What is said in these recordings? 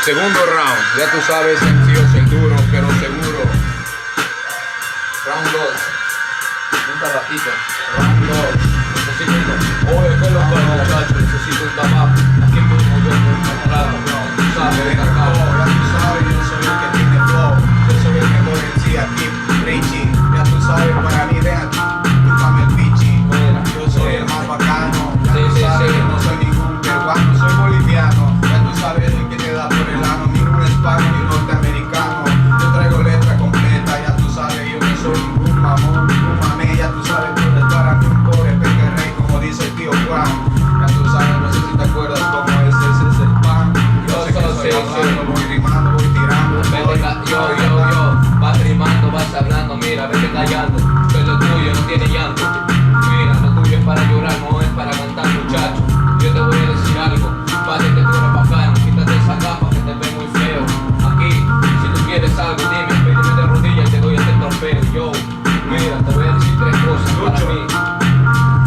Segundo round, ya tú sabes, sencillo, soy duro, pero seguro. Round 2, un tabaquito. Round 2, necesito un... Oye, ¿qué es lo que hay, muchachos? Necesito un tabaco. Aquí mismo yo con un contrato, tú sabes, de cacao. Ya tú sabes, yo soy el que tiene flow. Yo soy el mejor en sí aquí, Richie. Ya tú sabes, para mí, ven aquí, búscame el pichi. Yo soy el más bacano. Ya tú sabes, yo no soy ningún peruano, soy boliviano. Ya tú sabes, el que te da por el ano, ni un hispano ni norteamericano. Yo traigo letra completa, ya tú sabes, yo no soy ningún mamón, ningún mamé. Ya tú sabes, tú eres para mí un pobre pequerrey, como dice el tío Juan. Ya tú sabes, no sé si te acuerdas cómo ese es el pan. Yo sé que estoy hablando, voy rimando, voy tirando. Yo, vas rimando, vas hablando, mira, vete callando, que lo tuyo no tiene llanto. Mira, lo tuyo es para llorar, no es para cantar, muchacho. Yo te voy a decir algo, vale que tú eres bacano, quítate esa capa que te ve muy feo. Aquí, si tú quieres algo, dime, pídeme de rodillas y te doy este trofeo. Yo, mira, te voy a decir tres cosas para mí.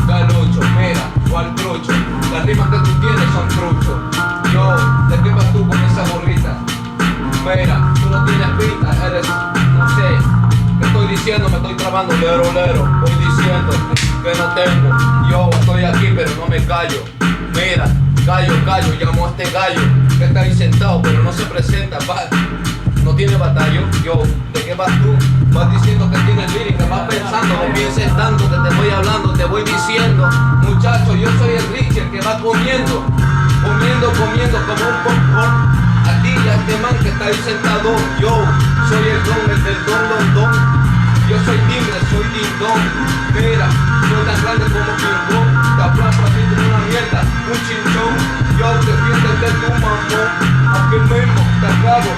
Galucho, mira, ¿cuál trucho? Las rimas que tú tienes son truchos. Yo, ¿de qué vas tú con esa gorrita? Mira, tú no tienes pinta, eres, no sé, ¿qué estoy diciendo? Me estoy trabando, lero, voy diciendo que no tengo. Yo estoy aquí, pero no me callo. Mira, gallo, llamo a este gallo que está ahí sentado, pero no se presenta, no tiene batalla. Yo, ¿de qué vas tú? Vas diciendo que tienes lírica, vas pensando, no pienses tanto, que te voy hablando, te voy diciendo. Muchacho, yo soy el Richie, el que va comiendo como un popcorn. A ti y a este man que está ahí sentado, yo soy el don, el del don. Yo soy timbre, soy dindón. Mira, soy tan grande como King Kong. Te aplasto así como una mierda, un chinchón. Yo defiendo de tu mamón. Aquí mismo te acabo,